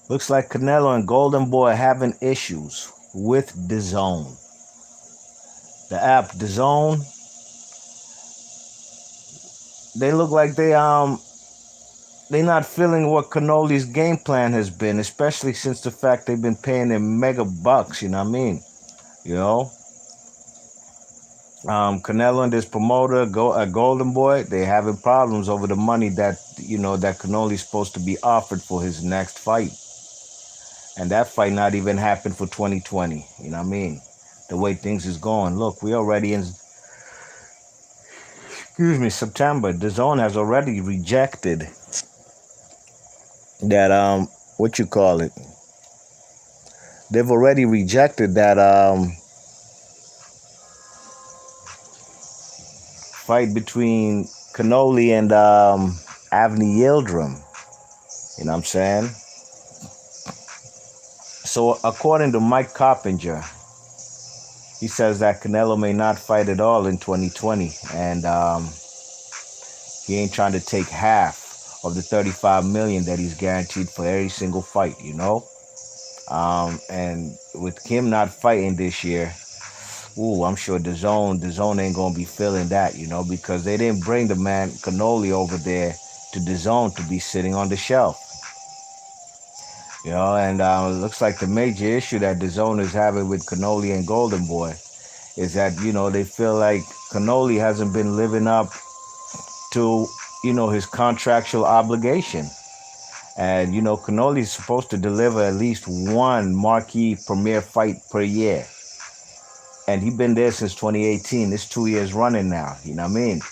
Looks like Canelo and Golden Boy are having issues with Dazn. The app Dazn, they look like they not feeling what Canoli's game plan has been, especially since the fact they've been paying him mega bucks, you know what I mean? You know? Canelo and his promoter, Golden Boy, they having problems over the money that Canoli's supposed to be offered for his next fight. And that fight not even happened for 2020, you know what I mean? The way things is going. Look, we already in, excuse me, September. The zone has already rejected that what you call it? They've already rejected that fight between Canoli and Avni Yildirim. You know what I'm saying? So according to Mike Coppinger, he says that Canelo may not fight at all in 2020, and he ain't trying to take half of the 35 million that he's guaranteed for every single fight. You know, and with him not fighting this year, ooh, I'm sure the zone ain't gonna be feeling that. You know, because they didn't bring the man Canoli over there to the zone to be sitting on the shelf. You know, and it looks like the major issue that the zone is having with Canoli and Golden Boy is that they feel like Canoli hasn't been living up to his contractual obligation, and Canoli is supposed to deliver at least one marquee premier fight per year, and he's been there since 2018. It's 2 years running now. You know what I mean?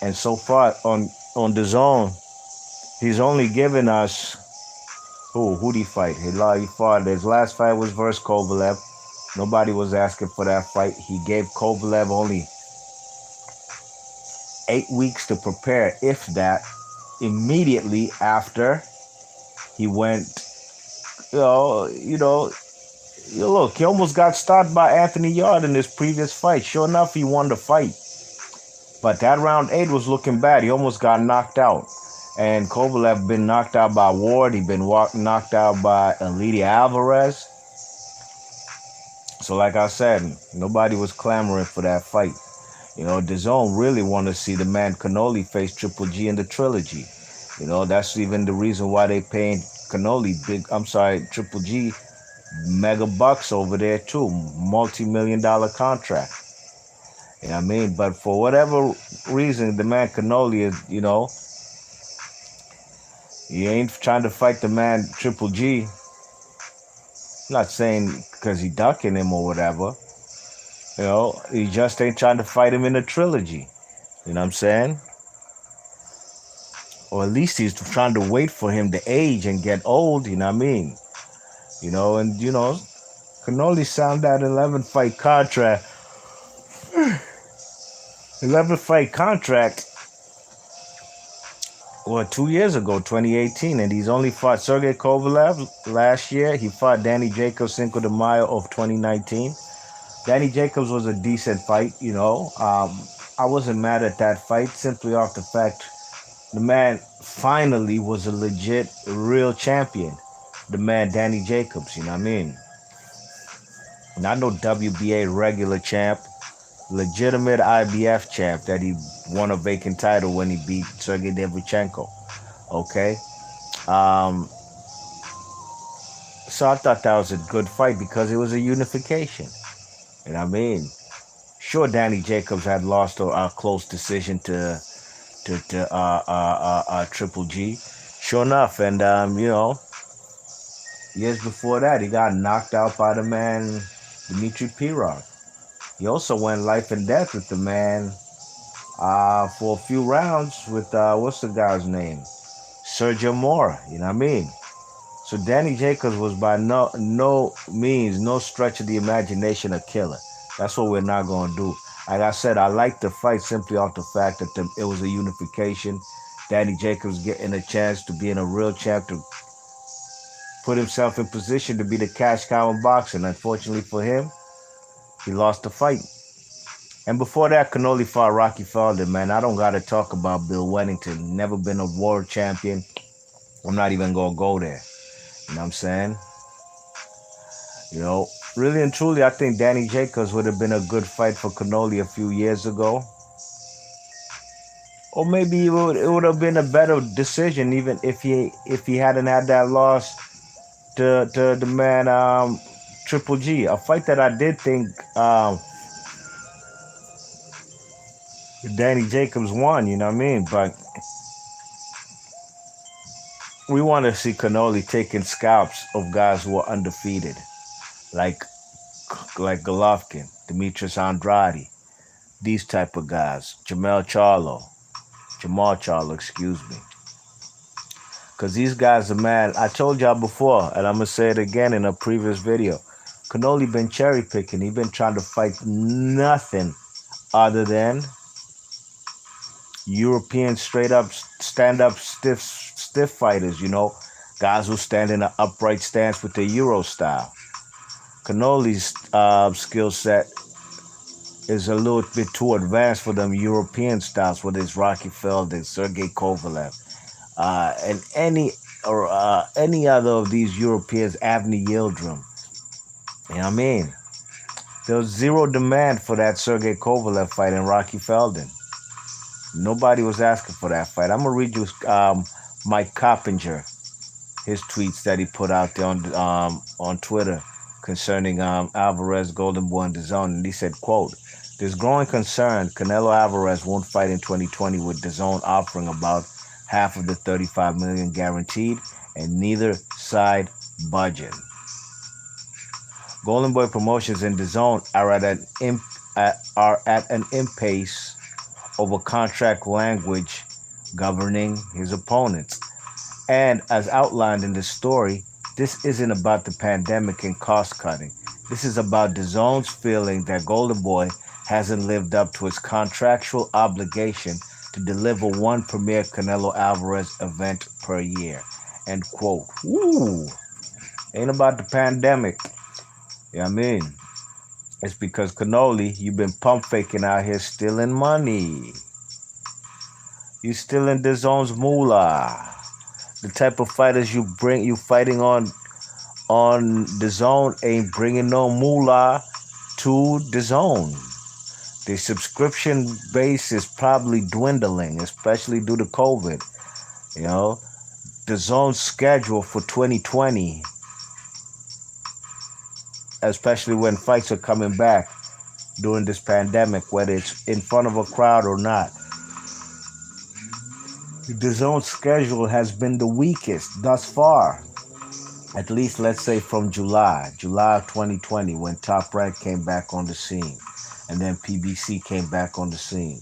And so far on the zone, he's only given us who'd he fight? He fought. His last fight was versus Kovalev. Nobody was asking for that fight. He gave Kovalev only 8 weeks to prepare, if that. Immediately after he went, look, he almost got stopped by Anthony Yard in his previous fight. Sure enough, he won the fight, but that round 8 was looking bad. He almost got knocked out, and Kovalev been knocked out by Ward. He been knocked out by Elite Alvarez. So, like I said, nobody was clamoring for that fight. DAZN really want to see the man Canoli face Triple G in the trilogy. That's even the reason why they paying Triple G mega bucks over there too, multi-million-dollar contract. You know what I mean? But for whatever reason, the man Canoli is, he ain't trying to fight the man Triple G. I'm not saying because he ducking him or whatever. He just ain't trying to fight him in a trilogy. You know what I'm saying? Or at least he's trying to wait for him to age and get old. You know what I mean? Canoli signed that 11 fight contract. 11 fight contract. Well, 2 years ago, 2018, and he's only fought Sergey Kovalev last year. He fought Danny Jacobs Cinco de Mayo of 2019. Danny Jacobs was a decent fight, I wasn't mad at that fight simply off the fact the man finally was a legit, real champion. The man Danny Jacobs, you know what I mean? Not no WBA regular champ, legitimate IBF champ that he won a vacant title when he beat Sergey Devrichenko. Okay? Um, so I thought that was a good fight because it was a unification. You know what I mean? Sure, Danny Jacobs had lost a close decision to Triple G. Sure enough, and years before that, he got knocked out by the man Dmitry Pirog. He also went life and death with the man for a few rounds with what's the guy's name? Sergio Mora. You know what I mean? So Danny Jacobs was by no means, no stretch of the imagination, a killer. That's what we're not going to do. Like I said, I like the fight simply off the fact that it was a unification. Danny Jacobs getting a chance to be in a real champ, to put himself in position to be the cash cow in boxing. Unfortunately for him, he lost the fight. And before that, Canoli fought Rocky Felder, man. I don't got to talk about Bill Wennington. Never been a world champion. I'm not even going to go there. You know what I'm saying? You know, really and truly, I think Danny Jacobs would have been a good fight for Canoli a few years ago. Or maybe it would have been a better decision even if he hadn't had that loss to the man Triple G. A fight that I did think Danny Jacobs won, you know what I mean? But we want to see Canoli taking scalps of guys who are undefeated, like Golovkin, Demetrius Andrade, these type of guys, Jamal Charlo, excuse me. Because these guys are mad. I told y'all before, and I'm going to say it again in a previous video. Canoli been cherry picking. He been trying to fight nothing other than European straight up, stand up, stiff fighters, you know, guys who stand in an upright stance with the Euro style. Canoli's skill set is a little bit too advanced for them European styles, whether it's Rocky Feldon, Sergey Kovalev, and any other of these Europeans, Avni Yildirim. You know what I mean? There was zero demand for that Sergey Kovalev fight in Rocky Feldon. Nobody was asking for that fight. I'm gonna read you Mike Coppinger, his tweets that he put out there on Twitter concerning Alvarez, Golden Boy, and DAZN, and he said, "quote There's growing concern Canelo Alvarez won't fight in 2020 with DAZN offering about half of the 35 million guaranteed, and neither side budging. Golden Boy Promotions and DAZN are at an impasse over contract language governing his opponents. And as outlined in this story, this isn't about the pandemic and cost cutting. This is about DAZN's feeling that Golden Boy hasn't lived up to its contractual obligation to deliver one premier Canelo Alvarez event per year." End quote. Ooh, ain't about the pandemic. You know what I mean? It's because Canoli, you've been pump faking out here stealing money. You stealing DAZN's moolah. The type of fighters you fighting on DAZN ain't bringing no moolah to DAZN. The subscription base is probably dwindling, especially due to COVID. You know, DAZN's schedule for 2020, especially when fights are coming back during this pandemic, whether it's in front of a crowd or not. The DAZN schedule has been the weakest thus far. At least, let's say from July of 2020, when Top Rank came back on the scene, and then PBC came back on the scene.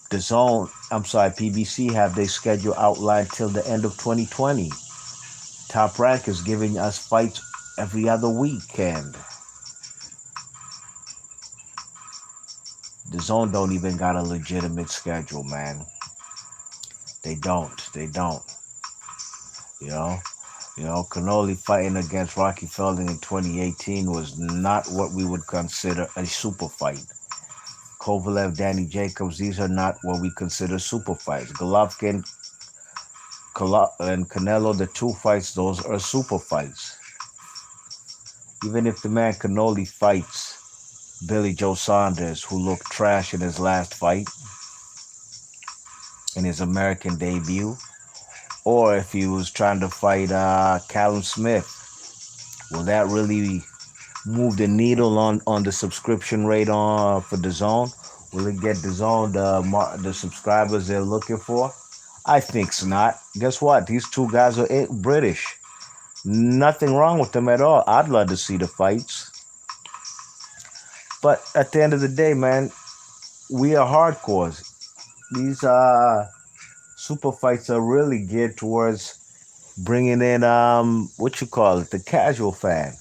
PBC have their schedule outlined till the end of 2020. Top Rank is giving us fights every other weekend. DAZN don't even got a legitimate schedule, man. They don't. You know? Canoli fighting against Rocky Feldon in 2018 was not what we would consider a super fight. Kovalev, Danny Jacobs, these are not what we consider super fights. Golovkin and Canelo, the two fights, those are super fights. Even if the man Canoli fights Billy Joe Saunders, who looked trash in his last fight, in his American debut, or if he was trying to fight Callum Smith, will that really move the needle on the subscription rate for DAZN? Will it get DAZN the subscribers they're looking for? I think's not. Guess what? These two guys are British. Nothing wrong with them at all. I'd love to see the fights. But at the end of the day, man, we are hardcores. These super fights are really geared towards bringing in the casual fan.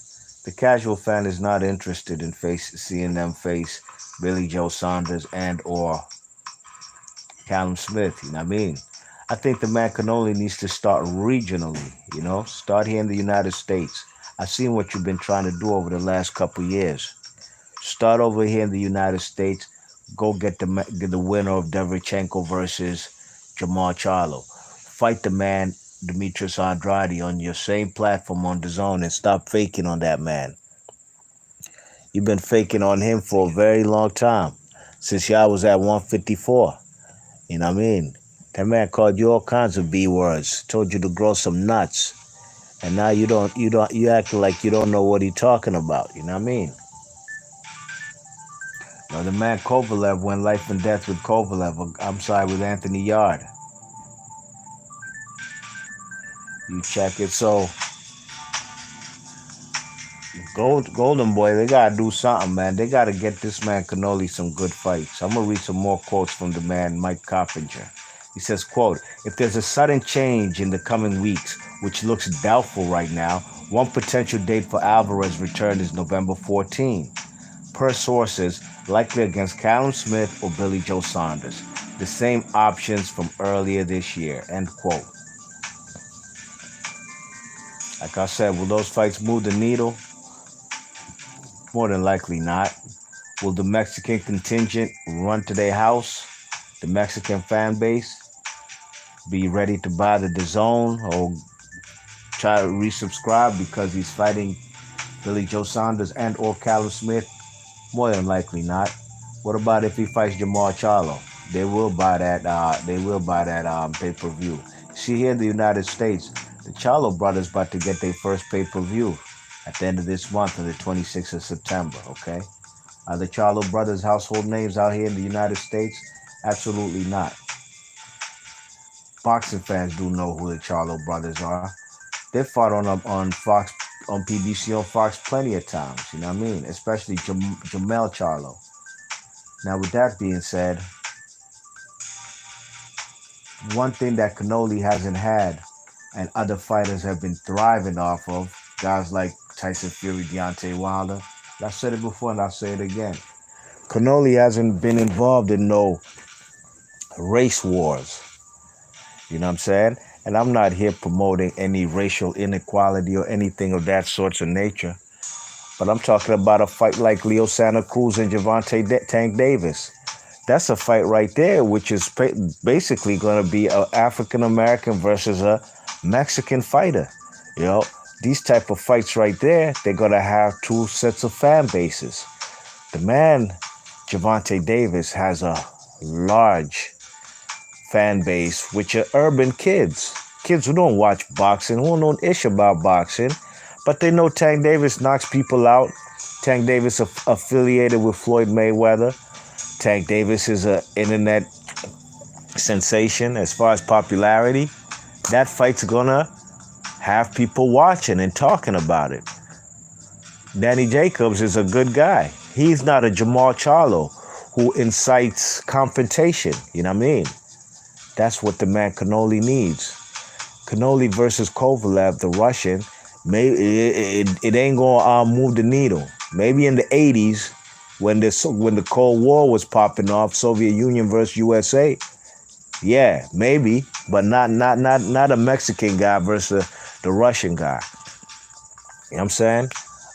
The casual fan is not interested in seeing them face Billy Joe Saunders and or Callum Smith. You know what I mean? I think the man Canoli needs to start regionally. You know, start here in the United States. I've seen what you've been trying to do over the last couple years. Start over here in the United States. Go get the winner of Derevchenko versus Jamal Charlo. Fight the man Demetrius Andrade on your same platform on Dazn and stop faking on that man. You've been faking on him for a very long time, since y'all was at 154. You know what I mean? That man called you all kinds of B words, told you to grow some nuts, and now you acting like you don't know what he talking about. You know what I mean? Now the man Kovalev went life and death with Kovalev. I'm sorry, with Anthony Yard. You check it. So Golden Boy, they gotta do something, man. They gotta get this man Canoli some good fights. I'm gonna read some more quotes from the man Mike Coppinger. He says, quote, if there's a sudden change in the coming weeks, which looks doubtful right now, one potential date for Alvarez's return is November 14. Per sources, likely against Callum Smith or Billy Joe Saunders. The same options from earlier this year, end quote. Like I said, will those fights move the needle? More than likely not. Will the Mexican contingent run to their house? The Mexican fan base be ready to buy the DAZN or try to resubscribe because he's fighting Billy Joe Saunders and or Callum Smith? More than likely not. What about if he fights Jamal Charlo? They will buy that. Pay-per-view. See, here in the United States, the Charlo brothers about to get their first pay-per-view at the end of this month on the 26th of September. Okay, are the Charlo brothers household names out here in the United States? Absolutely not. Boxing fans do know who the Charlo brothers are. They fought on Fox, on PBC, on Fox plenty of times. You know what I mean? Especially Jamel Charlo. Now, with that being said, one thing that Canoli hasn't had and other fighters have been thriving off of, guys like Tyson Fury, Deontay Wilder. I've said it before and I'll say it again. Canoli hasn't been involved in no race wars. You know what I'm saying? And I'm not here promoting any racial inequality or anything of that sorts of nature. But I'm talking about a fight like Leo Santa Cruz and Gervonta Tank Davis. That's a fight right there, which is basically going to be an African American versus a Mexican fighter. You know, these type of fights right there, they're going to have two sets of fan bases. The man, Gervonta Davis, has a large fan base, which are urban kids who don't watch boxing, who don't know ish about boxing, but they know Tank Davis knocks people out. Tank Davis affiliated with Floyd Mayweather. Tank Davis is an internet sensation as far as popularity. That fight's gonna have people watching and talking about it. Danny Jacobs is a good guy. He's not a Jamal Charlo who incites confrontation. You know what I mean? That's what the man Canoli needs. Canoli versus Kovalev, the Russian, it ain't gonna move the needle. Maybe in the 80s, when the Cold War was popping off, Soviet Union versus USA, yeah, maybe, but not a Mexican guy versus the Russian guy. You know what I'm saying?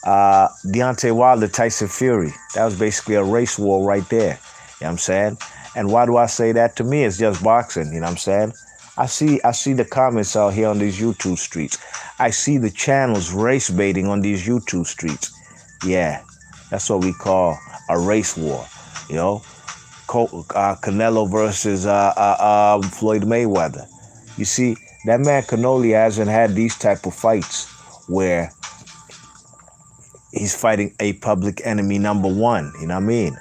Deontay Wilder, Tyson Fury, that was basically a race war right there. You know what I'm saying? And why do I say that? To me, it's just boxing. You know what I'm saying? I see the comments out here on these YouTube streets. I see the channels race baiting on these YouTube streets. Yeah, that's what we call a race war. You know, Canelo versus Floyd Mayweather. You see, that man Canoli hasn't had these type of fights where he's fighting a public enemy number one. You know what I mean?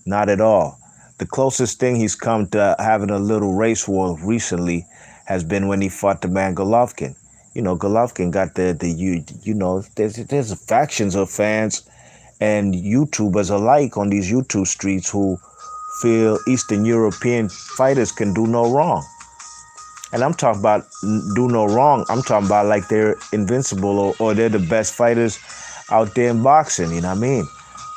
Not at all. The closest thing he's come to having a little race war recently has been when he fought the man Golovkin. You know, Golovkin got there's factions of fans and YouTubers alike on these YouTube streets who feel Eastern European fighters can do no wrong. And I'm talking about do no wrong. I'm talking about like they're invincible or they're the best fighters out there in boxing. You know what I mean?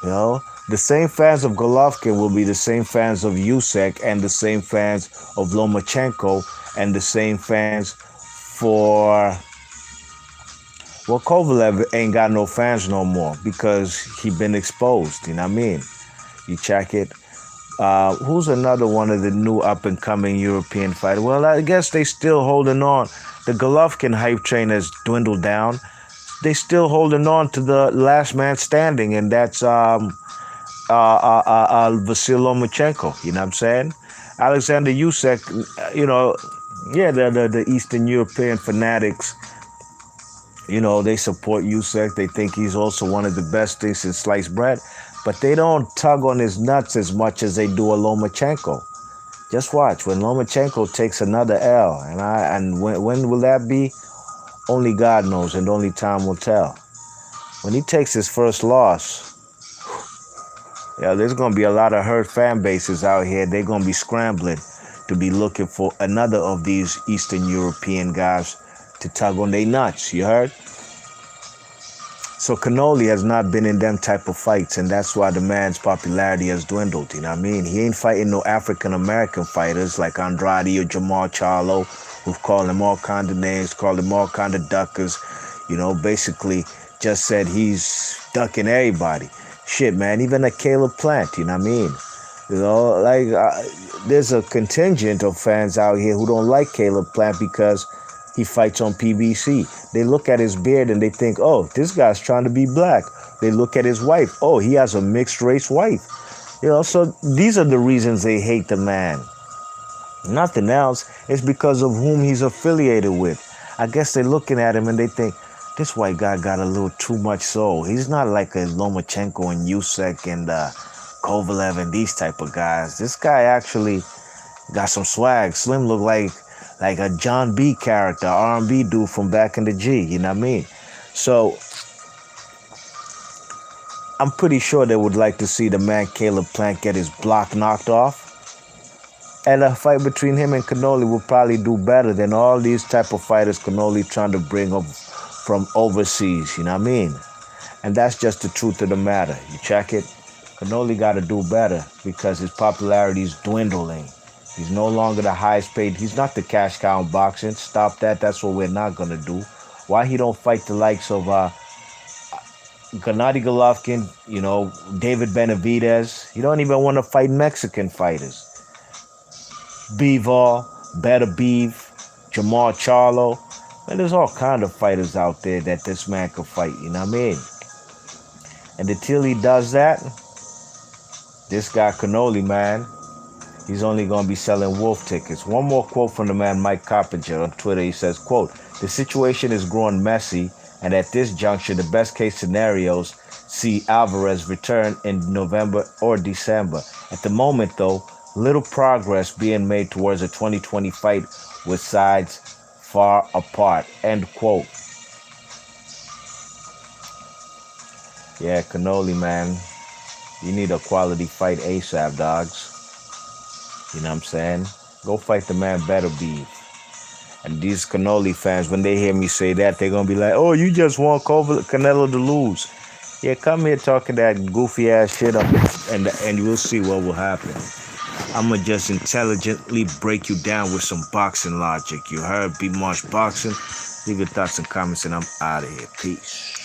You know? The same fans of Golovkin will be the same fans of Usyk and the same fans of Lomachenko and the same fans for... Well, Kovalev ain't got no fans no more because he been exposed. You know what I mean? You check it. Who's another one of the new up-and-coming European fighters? Well, I guess they still holding on The Golovkin hype train has dwindled down. They still holding on to the last man standing, and that's Vasyl Lomachenko. You know what I'm saying? Alexander Usyk, yeah, the Eastern European fanatics, they support Usyk. They think he's also one of the best things in sliced bread, but they don't tug on his nuts as much as they do a Lomachenko. Just watch when Lomachenko takes another L, and when will that be? Only God knows, and only time will tell. When he takes his first loss, yeah, there's gonna be a lot of hurt fan bases out here. They're gonna be scrambling to be looking for another of these Eastern European guys to tug on their nuts. You heard? So Canelo has not been in them type of fights, and that's why the man's popularity has dwindled. You know what I mean? He ain't fighting no African American fighters like Andrade or Jamal Charlo, who've called him all kind of names, called him all kind of duckers. Basically just said he's ducking everybody. Shit, man, even a Caleb Plant. You know what I mean? There's a contingent of fans out here who don't like Caleb Plant because he fights on PBC. They look at his beard and they think, oh, this guy's trying to be black. They look at his wife. Oh, he has a mixed race wife. So these are the reasons they hate the man. Nothing else. It's because of whom he's affiliated with. I guess they're looking at him and they think, this white guy got a little too much soul. He's not like a Lomachenko and Usyk and Kovalev and these type of guys. This guy actually got some swag. Slim looked like a John B character, R&B dude from back in the G, you know what I mean? So I'm pretty sure they would like to see the man Caleb Plant get his block knocked off. And a fight between him and Canelo will probably do better than all these type of fighters Canelo trying to bring up from overseas, you know what I mean? And that's just the truth of the matter. You check it? Canelo got to do better because his popularity is dwindling. He's no longer the highest paid. He's not the cash cow in boxing. Stop that. That's what we're not going to do. Why he don't fight the likes of Gennady Golovkin, David Benavidez. He don't even want to fight Mexican fighters. Bivol, Better Beef, Jamal Charlo. And there's all kind of fighters out there that this man could fight, you know what I mean? And until he does that, this guy Canelo, man, he's only going to be selling wolf tickets. One more quote from the man Mike Coppinger on Twitter. He says, quote, the situation is growing messy, and at this juncture, the best case scenarios see Alvarez return in November or December. At the moment, though, little progress being made towards a 2020 fight with sides far apart, end quote. Yeah, Canelo, man, you need a quality fight ASAP, dogs. You know what I'm saying? Go fight the man Better Beef. And these Canelo fans, when they hear me say that, they're going to be like, oh, you just want Canelo to lose. Yeah, come here talking that goofy ass shit up and you'll see what will happen. I'm going to just intelligently break you down with some boxing logic. You heard? Be Marsh Boxing. Leave your thoughts and comments and I'm out of here. Peace.